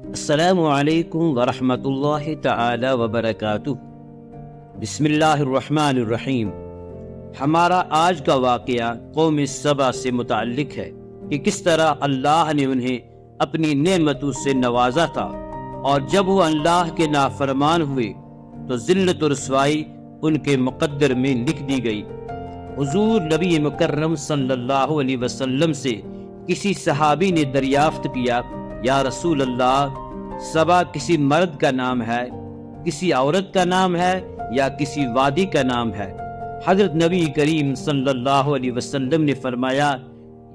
السلام علیکم ورحمۃ اللہ تعالی وبرکاتہ۔ بسم اللہ الرحمن الرحیم۔ ہمارا آج کا واقعہ قوم سبا سے متعلق ہے کہ کس طرح اللہ نے انہیں اپنی نعمتوں سے نوازا تھا، اور جب وہ اللہ کے نافرمان ہوئے تو ذلت و رسوائی ان کے مقدر میں لکھ دی گئی۔ حضور نبی مکرم صلی اللہ علیہ وسلم سے کسی صحابی نے دریافت کیا، یا رسول اللہ، سبا کسی مرد کا نام ہے، کسی عورت کا نام ہے، یا کسی وادی کا نام ہے؟ حضرت نبی کریم صلی اللہ علیہ وسلم نے فرمایا،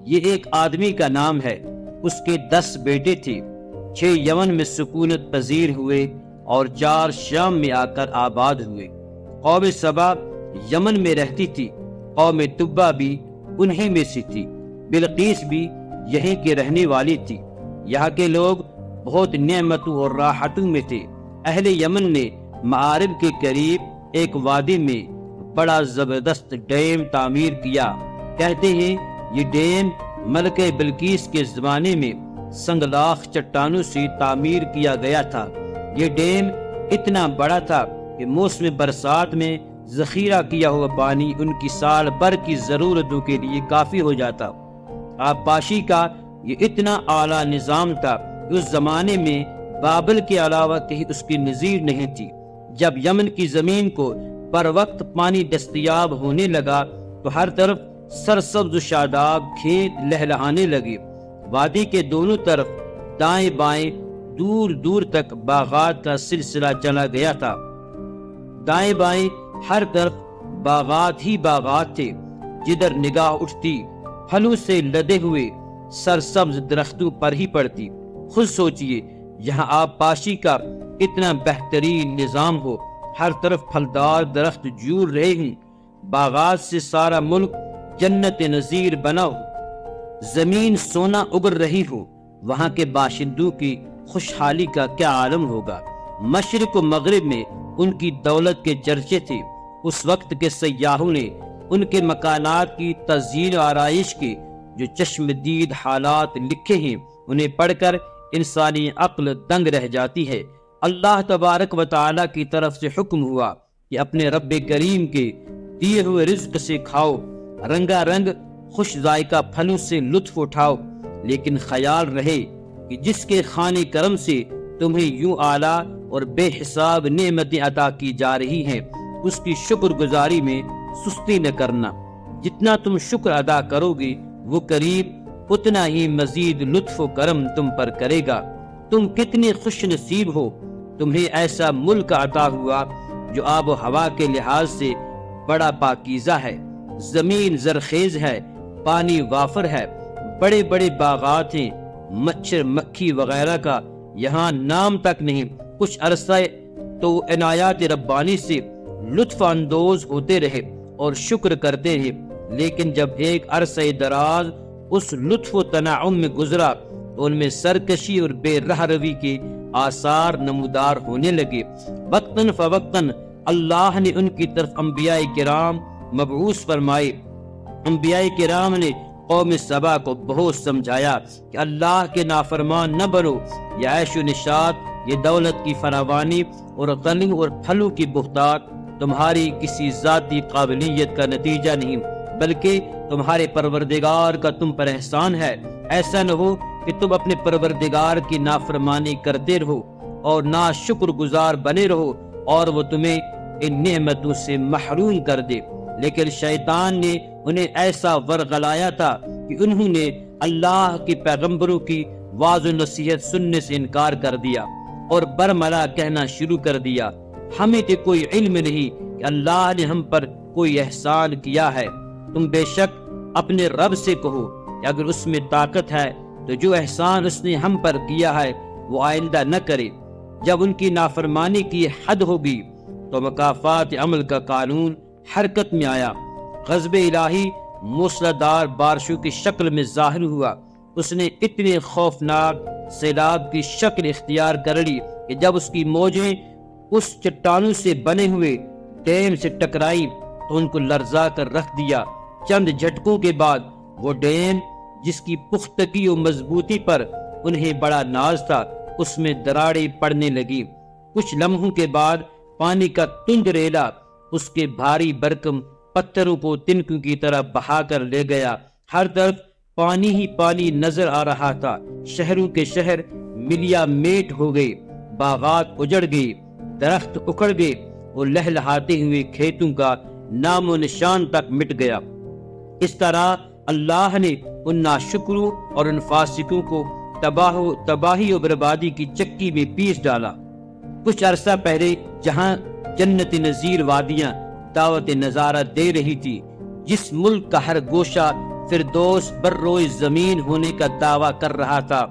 یہ ایک آدمی کا نام ہے، اس کے 10 بیٹے تھے، 6 یمن میں سکونت پذیر ہوئے اور 4 شام میں آ کر آباد ہوئے۔ قوم سبا یمن میں رہتی تھی، قوم تبا بھی انہی میں سے تھی، بلقیس بھی یہیں کے رہنے والی تھی۔ یہاں کے لوگ بہت نعمتوں اور راحتوں میں تھے۔ اہل یمن نے معارب کے قریب ایک وادی میں بڑا زبردست ڈیم تعمیر کیا۔ کہتے ہیں یہ ڈیم ملکہ بلقیس کے زمانے میں سنگلاخ چٹانوں سے تعمیر کیا گیا تھا۔ یہ ڈیم اتنا بڑا تھا کہ موسم برسات میں ذخیرہ کیا ہوا پانی ان کی سال بھر کی ضرورتوں کے لیے کافی ہو جاتا۔ آبپاشی کا یہ اتنا اعلیٰ نظام تھا کہ اس زمانے میں بابل کے علاوہ کہیں اس کی نظیر نہیں تھی۔ جب یمن کی زمین کو پر وقت پانی دستیاب ہونے لگا تو ہر طرف سرسبز و شاداب کھیت لہلہانے لگے۔ وادی کے دونوں طرف دائیں بائیں دور دور تک باغات کا سلسلہ چلا گیا تھا۔ دائیں بائیں ہر طرف باغات ہی باغات تھے، جدھر نگاہ اٹھتی پھلوں سے لدے ہوئے سرسبز درختوں پر ہی پڑتی۔ خود سوچئے، یہاں آبپاشی کا اتنا بہترین نظام ہو، ہر طرف پھلدار درخت جھول رہے ہوں، باغات سے سارا ملک جنت نظیر بنا ہو، زمین سونا اگر رہی ہو، وہاں کے باشندوں کی خوشحالی کا کیا عالم ہوگا۔ مشرق و مغرب میں ان کی دولت کے چرچے تھے۔ اس وقت کے سیاحوں نے ان کے مکانات کی تزئین و آرائش کے جو چشم دید حالات لکھے ہیں، انہیں پڑھ کر انسانی عقل دنگ رہ جاتی ہے۔ اللہ تبارک و تعالی کی طرف سے حکم ہوا کہ اپنے رب کریم کے دیے ہوئے رزق سے کھاؤ، رنگا رنگ خوش ذائقہ پھلوں سے لطف اٹھاؤ، لیکن خیال رہے کہ جس کے خانے کرم سے تمہیں یوں اعلیٰ اور بے حساب نعمتیں عطا کی جا رہی ہیں، اس کی شکر گزاری میں سستی نہ کرنا۔ جتنا تم شکر ادا کرو گے، وہ کریم اتنا ہی مزید لطف و کرم تم پر کرے گا۔ تم کتنے خوش نصیب ہو، تمہیں ایسا ملک عطا ہوا جو آب و ہوا کے لحاظ سے بڑا پاکیزہ ہے، زمین زرخیز ہے، پانی وافر ہے، بڑے بڑے باغات ہیں، مچھر مکھی وغیرہ کا یہاں نام تک نہیں۔ کچھ عرصہ تو عنایات ربانی سے لطف اندوز ہوتے رہے اور شکر کرتے رہے، لیکن جب ایک عرصہ دراز اس لطف و تنعم میں گزرا تو ان میں سرکشی اور بے رہ روی کے آثار نمودار ہونے لگے۔ وقتاً فوقتاً اللہ نے ان کی طرف انبیاء کرام مبعوث فرمائے۔ انبیاء کرام نے قوم سبا کو بہت سمجھایا کہ اللہ کے نافرمان نہ بنو، یہ عیش و نشاط، یہ دولت کی فراوانی اور غنیمت اور پھلوں کی بہتات تمہاری کسی ذاتی قابلیت کا نتیجہ نہیں، بلکہ تمہارے پروردگار کا تم پر احسان ہے۔ ایسا نہ ہو کہ تم اپنے پروردگار کی نافرمانی کرتے رہو اور ناشکر گزار بنے رہو اور وہ تمہیں ان نعمتوں سے محروم کر دے۔ لیکن شیطان نے انہیں ایسا ورغلایا تھا کہ انہوں نے اللہ کے پیغمبروں کی واعظ و نصیحت سننے سے انکار کر دیا اور برملا کہنا شروع کر دیا، ہمیں تو کوئی علم نہیں کہ اللہ نے ہم پر کوئی احسان کیا ہے۔ تم بے شک اپنے رب سے کہو کہ اگر اس میں طاقت ہے تو جو احسان اس نے ہم پر کیا ہے وہ آئندہ نہ کرے۔ جب ان کی نافرمانی کی حد ہوگی تو مکافات عمل کا قانون حرکت میں آیا۔ غضب الہی موسلادھار بارشوں کی شکل میں ظاہر ہوا۔ اس نے اتنے خوفناک سیلاب کی شکل اختیار کر لی کہ جب اس کی موجیں اس چٹانوں سے بنے ہوئے ڈیم سے ٹکرائی تو ان کو لرزا کر رکھ دیا۔ چند جھٹکوں کے بعد وہ ڈیم جس کی پختگی و مضبوطی پر انہیں بڑا ناز تھا، اس میں دراڑیں پڑنے لگی۔ کچھ لمحوں کے بعد پانی کا تند ریلا اس کے بھاری بھرکم پتھروں کو تنکوں کی طرح بہا کر لے گیا۔ ہر طرف پانی ہی پانی نظر آ رہا تھا۔ شہروں کے شہر ملیا میٹ ہو گئے، باغات اجڑ گئے، درخت اکھڑ گئے اور لہلہاتے ہوئے کھیتوں کا نام و نشان تک مٹ گیا۔ اس طرح اللہ نے ان ناشکروں اور ان فاسقوں کو تباہی و بربادی کی چکی میں پیس ڈالا۔ کچھ عرصہ پہلے جہاں جنت نظیر وادیاں دعوت نظارہ دے رہی تھی، جس ملک کا ہر گوشہ فردوس بر روئے زمین ہونے کا دعویٰ کر رہا تھا،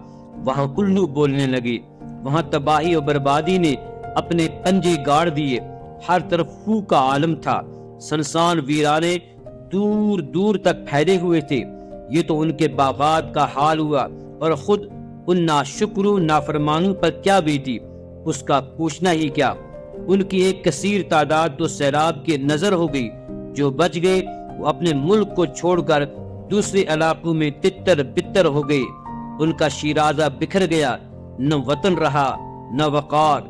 وہاں کلو بولنے لگے۔ وہاں تباہی و بربادی نے اپنے پنجے گاڑ دیے۔ ہر طرف خون کا عالم تھا، سنسان ویرانے دور دور تک پھیلے ہوئے تھے۔ یہ تو ان کے باغات کا حال ہوا، اور خود ان ناشکروں نافرمانوں پر کیا بیتی اس کا پوچھنا ہی کیا۔ ان کی ایک کثیر تعداد تو سیلاب کی نظر ہو گئی، جو بچ گئے وہ اپنے ملک کو چھوڑ کر دوسرے علاقوں میں تتر بتر ہو گئے۔ ان کا شیرازہ بکھر گیا، نہ وطن رہا نہ وقار،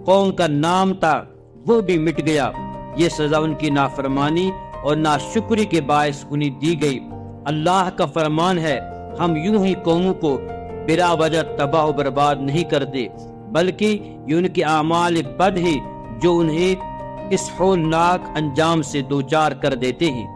قوم کا نام تھا وہ بھی مٹ گیا۔ یہ سزا ان کی نافرمانی اور ناشکری کے باعث انہیں دی گئی۔ اللہ کا فرمان ہے، ہم یوں ہی قوموں کو بلا وجہ تباہ و برباد نہیں کرتے، بلکہ یہ ان کے اعمال بد ہیں جو انہیں اس ہولناک انجام سے دوچار کر دیتے ہیں۔